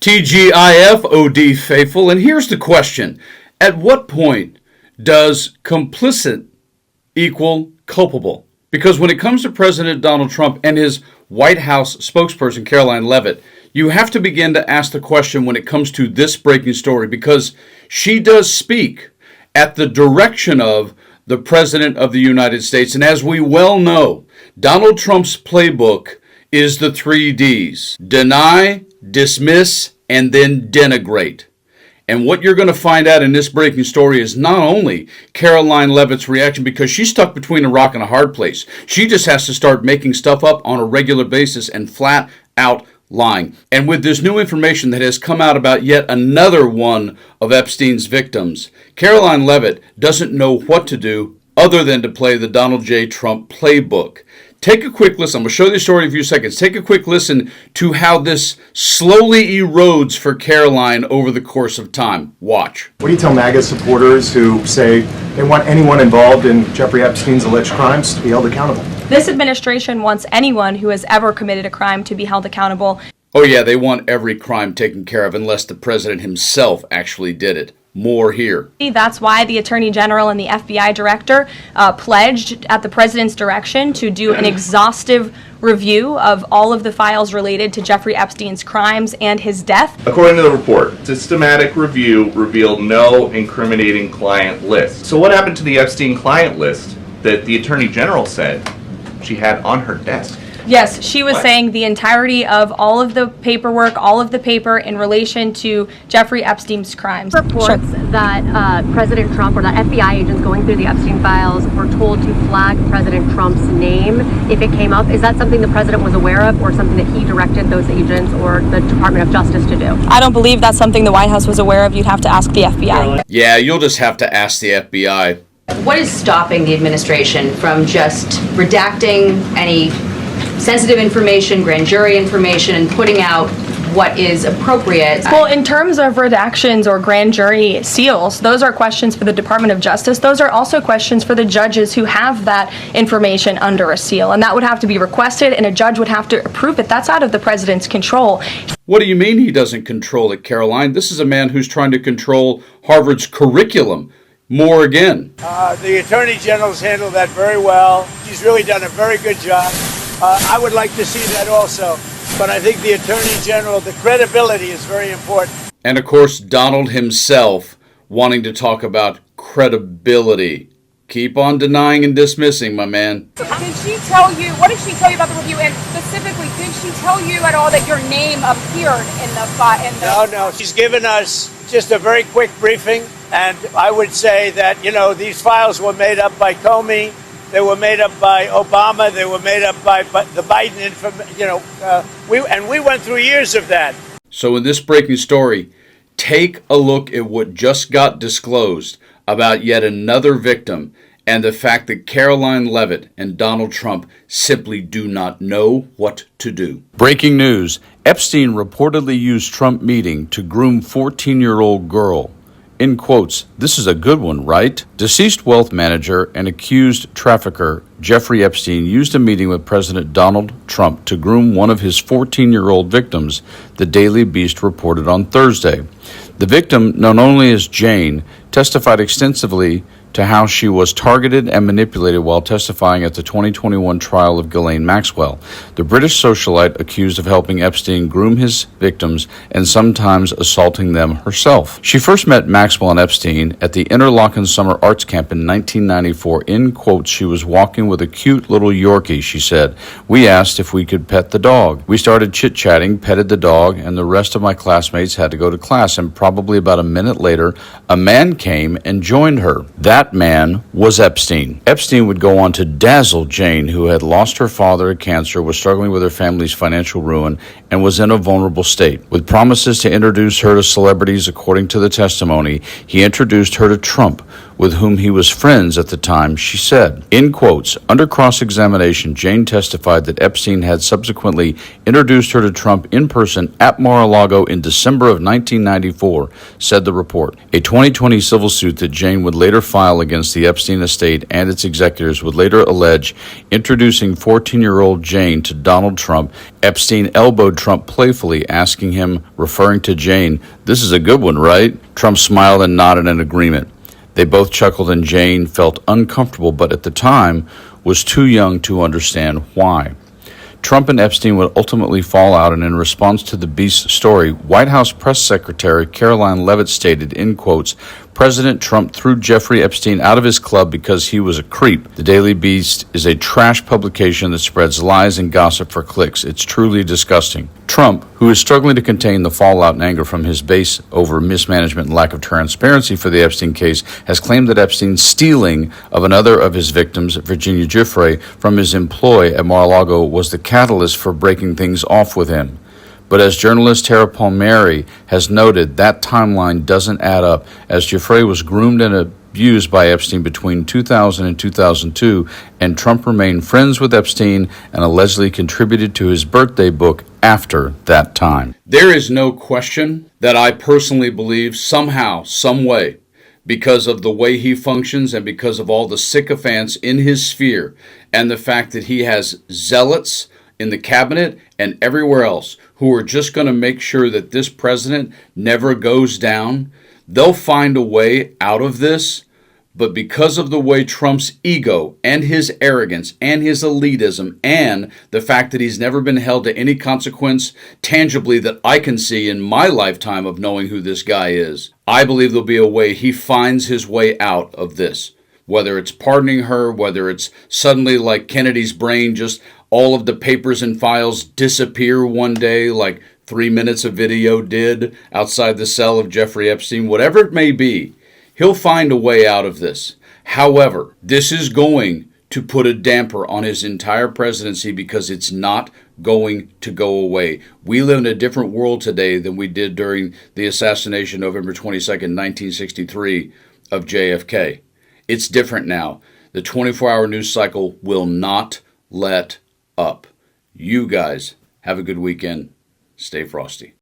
TGIF, OD faithful, and here's the question. At what point does complicit equal culpable? Because when it comes to President Donald Trump and his White House spokesperson, Karoline Leavitt, you have to begin to ask the question when it comes to this breaking story, because she does speak at the direction of the President of the United States. And as we well know, Donald Trump's playbook is the 3 Ds: deny, dismiss, and then denigrate. And what you're going to find out in this breaking story is not only Karoline Leavitt's reaction, because she's stuck between a rock and a hard place. She just has to start making stuff up on a regular basis and flat out lying. And with this new information that has come out about yet another one of Epstein's victims, Karoline Leavitt doesn't know what to do other than to play the Donald J. Trump playbook. Take a quick listen. I'm going to show you the story in a few seconds. Take a quick listen to how this slowly erodes for Karoline over the course of time. Watch. What do you tell MAGA supporters who say they want anyone involved in Jeffrey Epstein's alleged crimes to be held accountable? This administration wants anyone who has ever committed a crime to be held accountable. Oh yeah, they want every crime taken care of unless the president himself actually did it. More here. That's why the Attorney General and the FBI Director pledged at the President's direction to do an exhaustive review of all of the files related to Jeffrey Epstein's crimes and his death. According to the report, systematic review revealed no incriminating client list. So what happened to the Epstein client list that the Attorney General said she had on her desk? Yes, she was saying the entirety of all of the paperwork, all of the paper in relation to Jeffrey Epstein's crimes. Reports that President Trump or that FBI agents going through the Epstein files were told to flag President Trump's name if it came up. Is that something the president was aware of, or something that he directed those agents or the Department of Justice to do? I don't believe that's something the White House was aware of. You'd have to ask the FBI. Yeah, you'll just have to ask the FBI. What is stopping the administration from just redacting any sensitive information, grand jury information, and putting out what is appropriate? Well, in terms of redactions or grand jury seals, those are questions for the Department of Justice. Those are also questions for the judges who have that information under a seal, and that would have to be requested, and a judge would have to approve it. That's out of the president's control. What do you mean he doesn't control it, Karoline? This is a man who's trying to control Harvard's curriculum. More again. The Attorney General's handled that very well. He's really done a very good job. I would like to see that also, but I think the Attorney General, the credibility is very important. And of course, Donald himself wanting to talk about credibility. Keep on denying and dismissing, my man. Did she tell you, what did she tell you about the review? And specifically, did she tell you at all that your name appeared in the... No, she's given us just a very quick briefing, and I would say that, these files were made up by Comey. They were made up by Obama. They were made up by the Biden information. We went through years of that. So in this breaking story, take a look at what just got disclosed about yet another victim and the fact that Karoline Leavitt and Donald Trump simply do not know what to do. Breaking news. Epstein reportedly used Trump meeting to groom 14-year-old girl. In quotes, this is a good one, right? Deceased wealth manager and accused trafficker Jeffrey Epstein used a meeting with President Donald Trump to groom one of his 14-year-old victims, the Daily Beast reported on Thursday. The victim, known only as Jane, testified extensively to how she was targeted and manipulated while testifying at the 2021 trial of Ghislaine Maxwell, the British socialite accused of helping Epstein groom his victims and sometimes assaulting them herself. She first met Maxwell and Epstein at the Interlochen Summer Arts Camp in 1994. In quotes, she was walking with a cute little Yorkie, she said. We asked if we could pet the dog. We started chit-chatting, petted the dog, and the rest of my classmates had to go to class, and probably about a minute later, a man came and joined her. That man was Epstein. Epstein would go on to dazzle Jane, who had lost her father to cancer, was struggling with her family's financial ruin, and was in a vulnerable state. With promises to introduce her to celebrities, according to the testimony, he introduced her to Trump, with whom he was friends at the time, she said. In quotes, under cross-examination, Jane testified that Epstein had subsequently introduced her to Trump in person at Mar-a-Lago in December of 1994, said the report. A 2020 civil suit that Jane would later file against the Epstein estate and its executors would later allege introducing 14-year-old Jane to Donald Trump. Epstein elbowed Trump playfully, asking him, referring to Jane, "This is a good one, right?" Trump smiled and nodded in agreement. They both chuckled, and Jane felt uncomfortable, but at the time was too young to understand why. Trump and Epstein would ultimately fall out, and in response to the Beast's story, White House Press Secretary Karoline Leavitt stated, in quotes, President Trump threw Jeffrey Epstein out of his club because he was a creep. The Daily Beast is a trash publication that spreads lies and gossip for clicks. It's truly disgusting. Trump, who is struggling to contain the fallout and anger from his base over mismanagement and lack of transparency for the Epstein case, has claimed that Epstein's stealing of another of his victims, Virginia Giuffre, from his employ at Mar-a-Lago was the catalyst for breaking things off with him. But as journalist Tara Palmieri has noted, that timeline doesn't add up, as Giuffre was groomed and abused by Epstein between 2000 and 2002, and Trump remained friends with Epstein and allegedly contributed to his birthday book after that time. There is no question that I personally believe somehow, some way, because of the way he functions and because of all the sycophants in his sphere and the fact that he has zealots in the cabinet and everywhere else who are just going to make sure that this president never goes down, they'll find a way out of this. But because of the way Trump's ego and his arrogance and his elitism and the fact that he's never been held to any consequence tangibly that I can see in my lifetime of knowing who this guy is, I believe there'll be a way he finds his way out of this. Whether it's pardoning her, whether it's suddenly like Kennedy's brain, just all of the papers and files disappear one day like 3 minutes of video did outside the cell of Jeffrey Epstein, whatever it may be, he'll find a way out of this. However, this is going to put a damper on his entire presidency because it's not going to go away. We live in a different world today than we did during the assassination November 22nd, 1963 of JFK. It's different now. The 24-hour news cycle will not let up. You guys have a good weekend. Stay frosty.